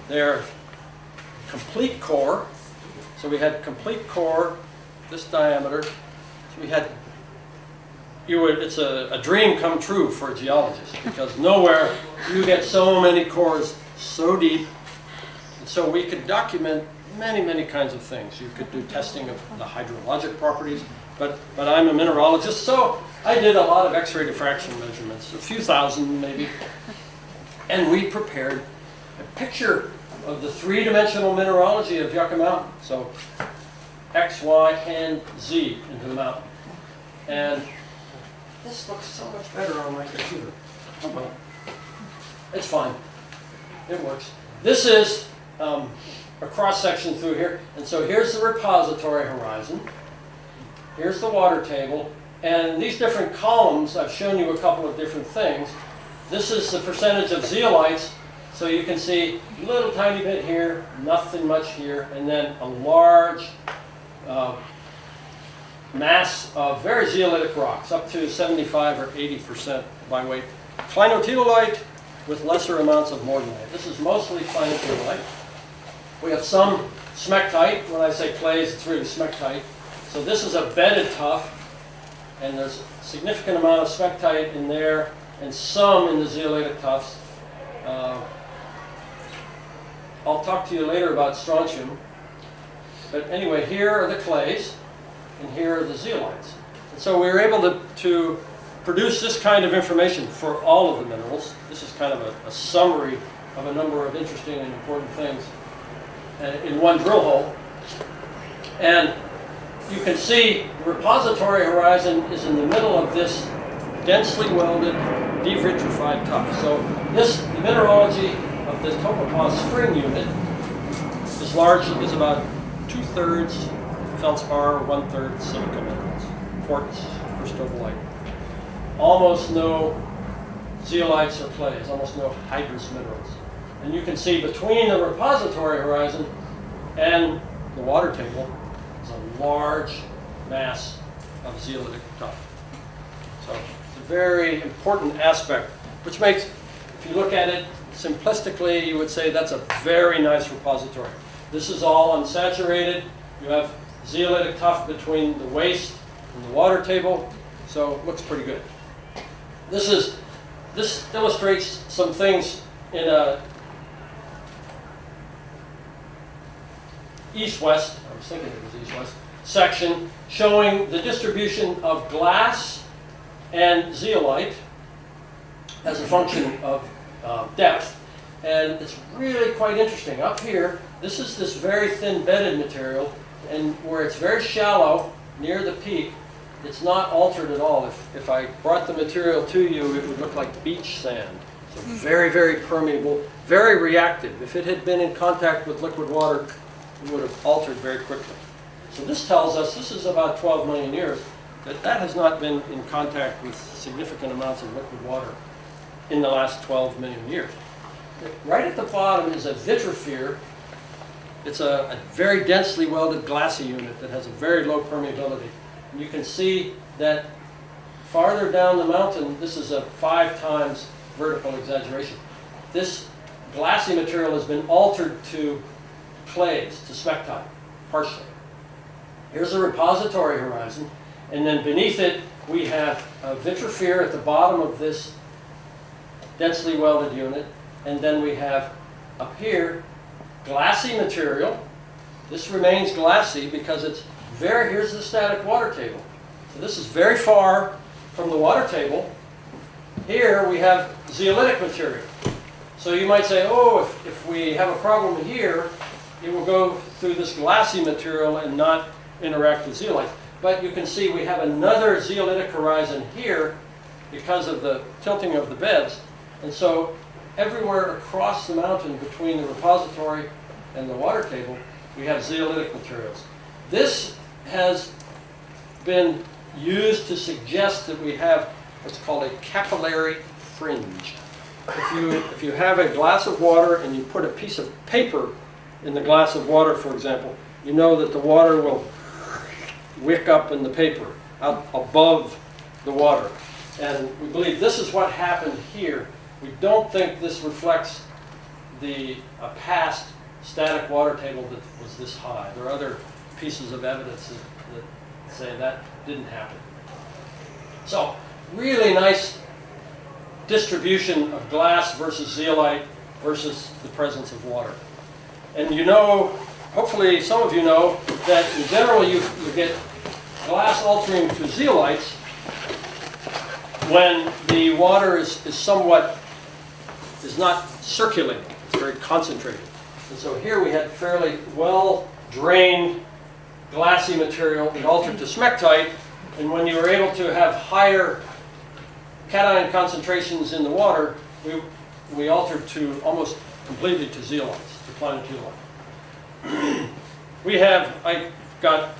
They're complete core. So we had complete core, this diameter. So we had, it's a dream come true for a geologist, because nowhere you get so many cores so deep. And so we could document many, many kinds of things. You could do testing of the hydrologic properties, but I'm a mineralogist, so I did a lot of X-ray diffraction measurements, a few thousand maybe, and we prepared a picture of the three-dimensional mineralogy of Yucca Mountain. So X, Y, and Z into the mountain. And this looks so much better on my computer. Oh well, it's fine. It works. This is a cross-section through here. And so here's the repository horizon. Here's the water table. And in these different columns, I've shown you a couple of different things. This is the percentage of zeolites. So you can see a little tiny bit here, nothing much here, and then a large mass of very zeolitic rocks, up to 75 or 80% by weight. Clinotelolite with lesser amounts of morganite. This is mostly clinotelolite. We have some smectite. When I say clays, it's really smectite. So this is a bedded tuff, and there's a significant amount of smectite in there, and some in the zeolitic tufts. I'll talk to you later about strontium. But anyway, here are the clays, and here are the zeolites. And so we were able to produce this kind of information for all of the minerals. This is kind of a summary of a number of interesting and important things in one drill hole. And you can see the repository horizon is in the middle of this densely welded, devitrified tuff. So the mineralogy of this topopause spring unit is about 2/3 feldspar, 1/3 silica minerals, quartz, cristobalite. Almost no zeolites or clays, almost no hydrous minerals. And you can see between the repository horizon and the water table is a large mass of zeolitic tuff. So it's a very important aspect, which makes, if you look at it simplistically, you would say that's a very nice repository. This is all unsaturated. You have zeolitic tuff between the waste and the water table, so it looks pretty good. This illustrates some things in a east-west, I was thinking it was east-west, section showing the distribution of glass and zeolite as a function of depth. And it's really quite interesting. Up here, this is this very thin bedded material, and where it's very shallow near the peak, it's not altered at all. If I brought the material to you, it would look like beach sand. So very, very permeable, very reactive. If it had been in contact with liquid water, it would have altered very quickly. So this tells us, this is about 12 million years, that has not been in contact with significant amounts of liquid water in the last 12 million years. Right at the bottom is a vitrophere. It's a very densely welded glassy unit that has a very low permeability. And you can see that farther down the mountain, this is a 5 times vertical exaggeration. This glassy material has been altered to clays, to smectite, partially. Here's a repository horizon, and then beneath it we have a vitrophere at the bottom of this densely welded unit, and then we have up here glassy material. This remains glassy because it's here's the static water table. So this is very far from the water table. Here we have zeolitic material. So you might say, oh, if we have a problem here, it will go through this glassy material and not interact with zeolites. But you can see we have another zeolitic horizon here because of the tilting of the beds. And so everywhere across the mountain between the repository and the water table, we have zeolitic materials. This has been used to suggest that we have what's called a capillary fringe. If you have a glass of water and you put a piece of paper in the glass of water, for example, you know that the water will wick up in the paper out above the water. And we believe this is what happened here. We don't think this reflects a past static water table that was this high. There are other pieces of evidence that say that didn't happen. So, really nice distribution of glass versus zeolite versus the presence of water. And you know, hopefully some of you know, that in general you get glass altering to zeolites when the water is not circulating. It's very concentrated. And so here we had fairly well drained glassy material, it altered to smectite, and when you were able to have higher cation concentrations in the water, we altered to almost completely to zeolites, to clinotulite. I've got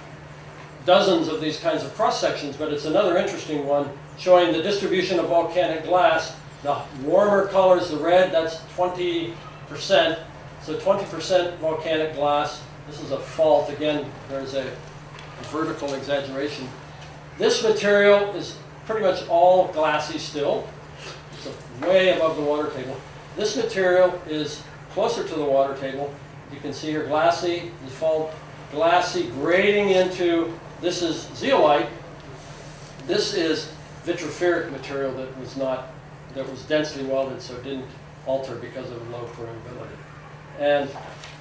dozens of these kinds of cross sections, but it's another interesting one showing the distribution of volcanic glass. The warmer colors, the red, that's 20%. So 20% volcanic glass. This is a fault. Again, there's a vertical exaggeration. This material is pretty much all glassy still. It's way above the water table. This material is closer to the water table. You can see here glassy, the fault glassy grading into, this is zeolite. This is vitrific material that was densely welded, so it didn't alter because of low permeability. And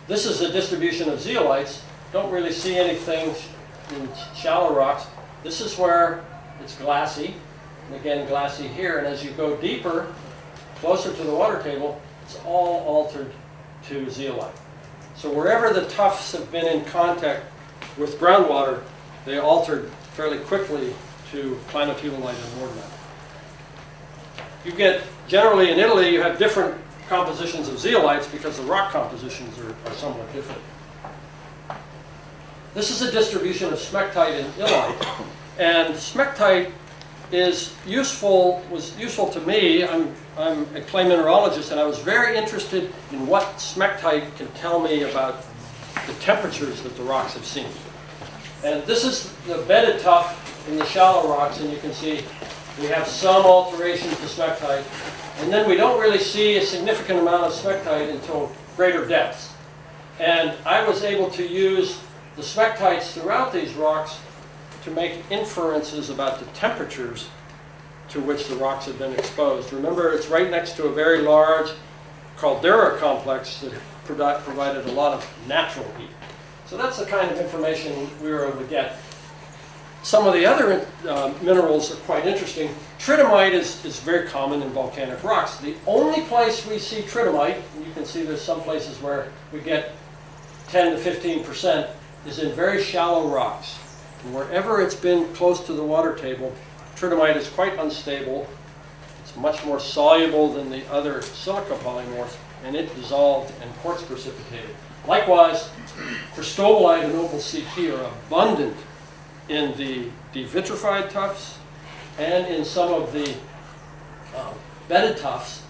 this is a distribution of zeolites. Don't really see anything in shallow rocks. This is where it's glassy, and again glassy here. And as you go deeper, closer to the water table, it's all altered to zeolite. So wherever the tuffs have been in contact with groundwater, they altered fairly quickly to clinotulite and mortite. You get, generally in Italy, you have different compositions of zeolites because the rock compositions are somewhat different. This is a distribution of smectite and illite, and smectite was useful to me. I'm a clay mineralogist, and I was very interested in what smectite can tell me about the temperatures that the rocks have seen. And this is the bedded tuff in the shallow rocks, and you can see we have some alteration to smectite, and then we don't really see a significant amount of smectite until greater depths. And I was able to use the smectites throughout these rocks to make inferences about the temperatures to which the rocks have been exposed. Remember, it's right next to a very large caldera complex that provided a lot of natural heat. So that's the kind of information we were able to get. Some of the other minerals are quite interesting. Tridymite is very common in volcanic rocks. The only place we see tridymite, and you can see there's some places where we get 10 to 15%, is in very shallow rocks. And wherever it's been close to the water table, tridymite is quite unstable. It's much more soluble than the other silica polymorphs, and it dissolved and quartz precipitated. Likewise, cristobalite and opal CT are abundant in the devitrified tuffs and in some of the bedded tuffs.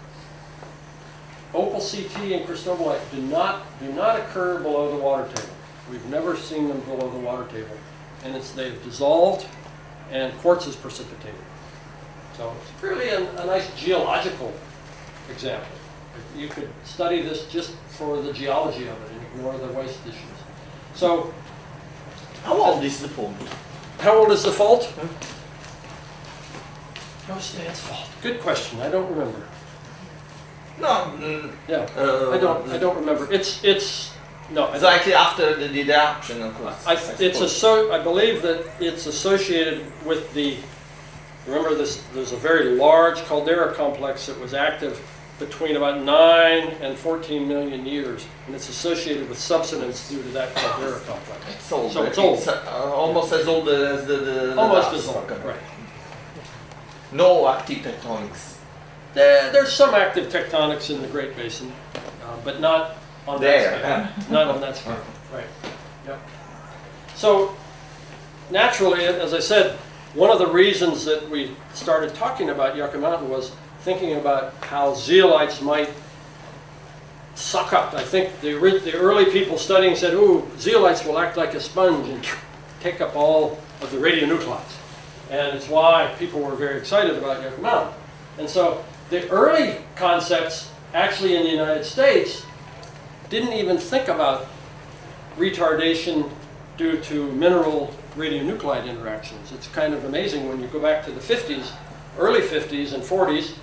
Opal CT and cristobalite do not occur below the water table. We've never seen them below the water table, and they've dissolved and quartz is precipitated. So it's really a nice geological example. You could study this just for the geology of it and ignore the waste issues. So, how old is the fault? How old is the fault? No Stan's fault. Good question. I don't remember. No. Yeah. I don't remember. It's exactly after the deduction, of course. I believe that it's associated with the. Remember, there's a very large caldera complex that was active between about 9 and 14 million years, and it's associated with subsidence due to that caldera complex. It's old. So it's old. It's almost as old as the almost last. as old, right. No active tectonics. There's some active tectonics in the Great Basin, but not on that scale. Not on that scale, right. Yep. So, naturally, as I said, one of the reasons that we started talking about Yucca Mountain was thinking about how zeolites might suck up. I think the early people studying said, ooh, zeolites will act like a sponge and take up all of the radionuclides. And it's why people were very excited about Yucca Mountain. And so the early concepts, actually in the United States, didn't even think about retardation due to mineral radionuclide interactions. It's kind of amazing when you go back to the 50s, early 50s and 40s,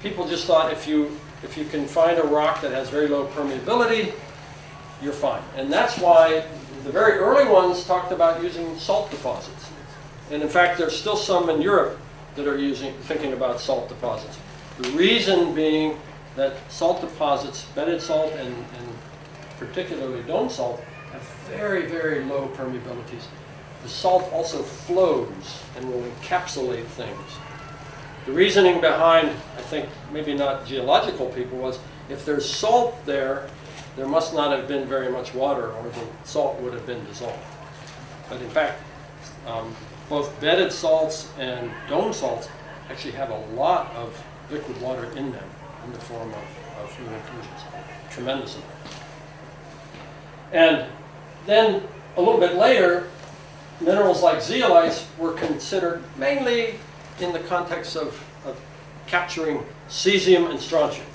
people just thought if you can find a rock that has very low permeability, you're fine. And that's why the very early ones talked about using salt deposits. And in fact, there's still some in Europe that are thinking about salt deposits. The reason being that salt deposits, bedded salt and particularly dome salt, have very, very low permeabilities. The salt also flows and will encapsulate things. The reasoning behind, I think, maybe not geological people, was if there's salt there, there must not have been very much water, or the salt would have been dissolved. But in fact, both bedded salts and dome salts actually have a lot of liquid water in them in the form of fluid inclusions. Tremendous amount. And then a little bit later, minerals like zeolites were considered mainly in the context of capturing cesium and strontium.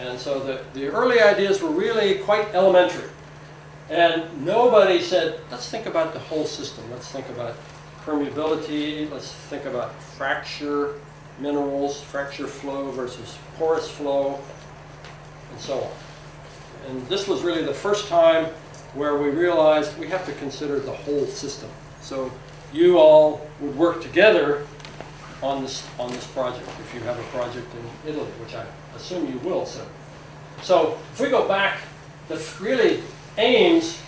And so the early ideas were really quite elementary. And nobody said, let's think about the whole system. Let's think about permeability. Let's think about fracture minerals, fracture flow versus porous flow, and so on. And this was really the first time where we realized we have to consider the whole system. So you all would work together on this project if you have a project in Italy, which I assume you will soon. So if we go back, really Ames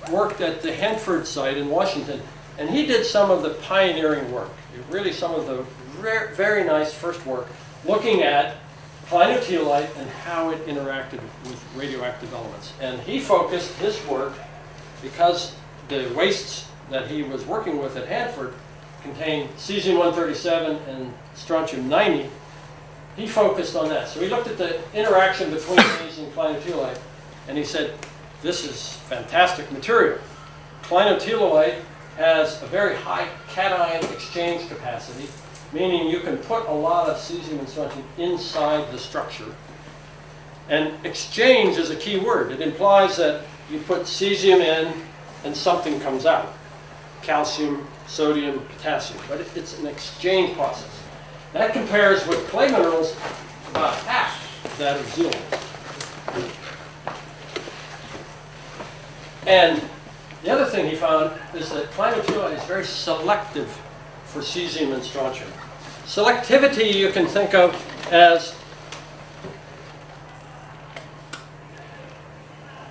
worked at the Hanford site in Washington, and he did some of the pioneering work, really some of the very nice first work, looking at clinotelite and how it interacted with radioactive elements. And he focused his work, because the wastes that he was working with at Hanford contained cesium-137 and strontium-90, he focused on that. So he looked at the interaction between these and clinotelite, and he said, this is fantastic material. Clinotelite has a very high cation exchange capacity, meaning you can put a lot of cesium and strontium inside the structure. And exchange is a key word. It implies that you put cesium in and something comes out. Calcium, sodium, potassium. But it's an exchange process. That compares with clay minerals about half that of zeolite. And the other thing he found is that clinotelite is very selective for cesium and strontium. Selectivity you can think of as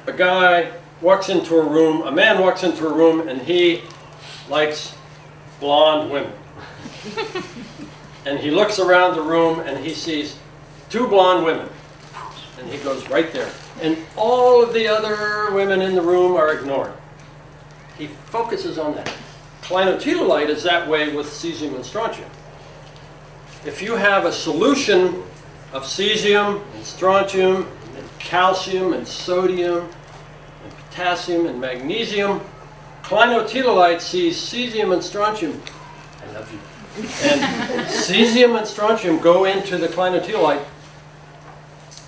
a man walks into a room and he likes blonde women. And he looks around the room and he sees two blonde women. And he goes right there. And all of the other women in the room are ignored. He focuses on that. Clinotelite is that way with cesium and strontium. If you have a solution of cesium and strontium and calcium and sodium and potassium and magnesium, clinotelite sees cesium and strontium. I love you. And cesium and strontium go into the clinotelite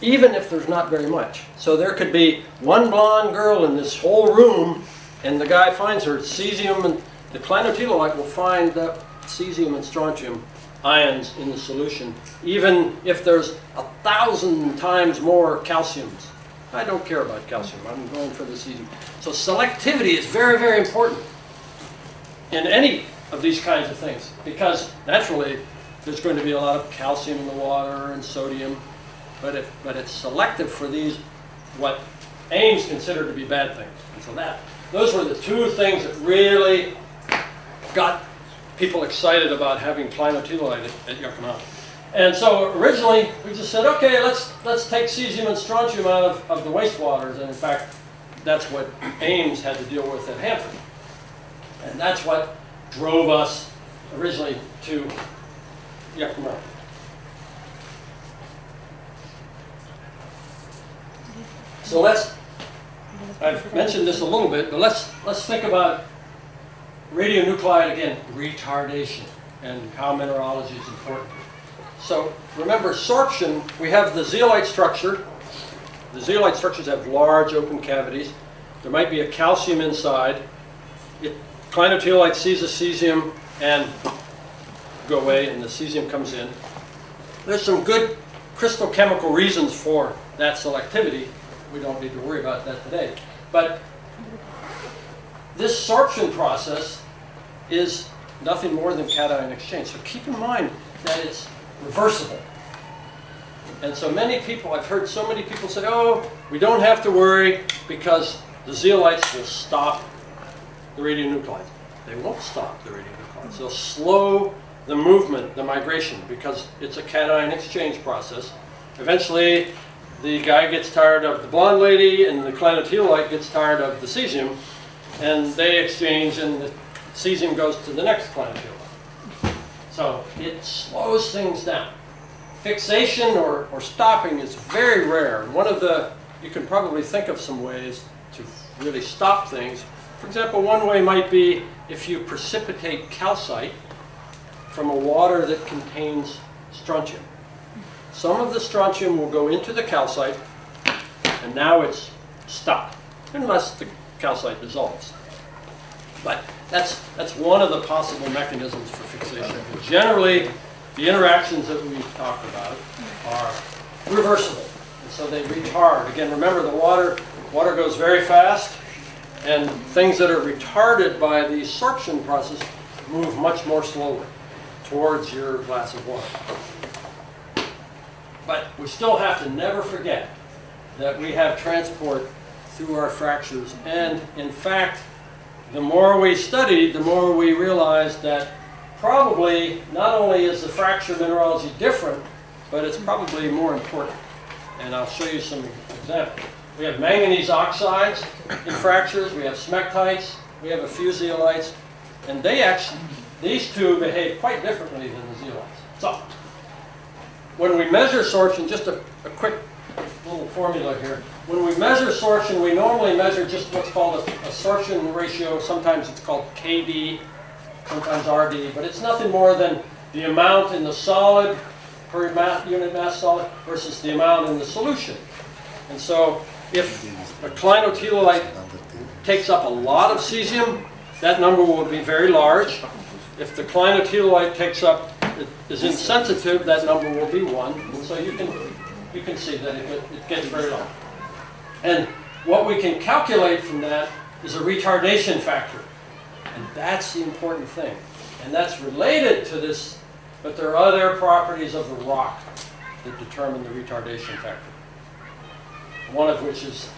even if there's not very much. So there could be one blonde girl in this whole room, and the guy finds her cesium, and the clinotelite will find the cesium and strontium ions in the solution, even if there's 1,000 times more calciums. I don't care about calcium. I'm going for the cesium. So selectivity is very, very important in any of these kinds of things, because naturally there's going to be a lot of calcium in the water and sodium, but it's selective for these, what Ames considered to be bad things. And so those were the two things that really got people excited about having clinotelite at Yucca Mountain. And so originally we just said, okay, let's take cesium and strontium out of the wastewaters, and in fact that's what Ames had to deal with at Hanford. And that's what drove us originally to Yucca Mountain. So I've mentioned this a little bit, but let's think about radionuclide again, retardation, and how mineralogy is important. So remember, sorption, we have the zeolite structure. The zeolite structures have large open cavities. There might be a calcium inside. Clinotelite sees the cesium and go away, and the cesium comes in. There's some good crystal chemical reasons for that selectivity. We don't need to worry about that today. But this sorption process is nothing more than cation exchange. So keep in mind that it's reversible. And so many people, I've heard so many people say, oh, we don't have to worry because the zeolites will stop the radionuclides. They won't stop the radionuclides. They'll slow the movement, the migration, because it's a cation exchange process. Eventually, the guy gets tired of the blonde lady, and the clinotelolite gets tired of the cesium, and they exchange, and the cesium goes to the next clinotelolite. So it slows things down. Fixation or stopping is very rare. And you can probably think of some ways to really stop things. For example, one way might be if you precipitate calcite from a water that contains strontium. Some of the strontium will go into the calcite, and now it's stopped, unless the calcite dissolves. But that's one of the possible mechanisms for fixation. But generally, the interactions that we talked about are reversible, and so they retard. Again, remember the water goes very fast, and things that are retarded by the sorption process move much more slowly towards your glass of water. But we still have to never forget that we have transport through our fractures, and in fact, the more we studied, the more we realized that probably not only is the fracture mineralogy different, but it's probably more important. And I'll show you some examples. We have manganese oxides in fractures, we have smectites, we have a few zeolites, and these two behave quite differently than the zeolites. So, when we measure sorption, just a quick little formula here. When we measure sorption, we normally measure just what's called a sorption ratio. Sometimes it's called KD, sometimes RD, but it's nothing more than the amount in the solid per unit mass solid versus the amount in the solution. And so if a clinotelolite takes up a lot of cesium, that number will be very large. If the clinotelolite is insensitive, that number will be 1. And so you can see that it gets very low. And what we can calculate from that is a retardation factor. And that's the important thing. And that's related to this, but there are other properties of the rock that determine the retardation factor. One of which is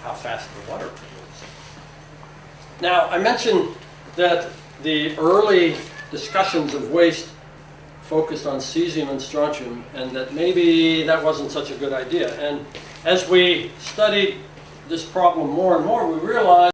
how fast the water moves. Now, I mentioned that the early discussions of waste focused on cesium and strontium, and that maybe that wasn't such a good idea. And as we studied this problem more and more, we realized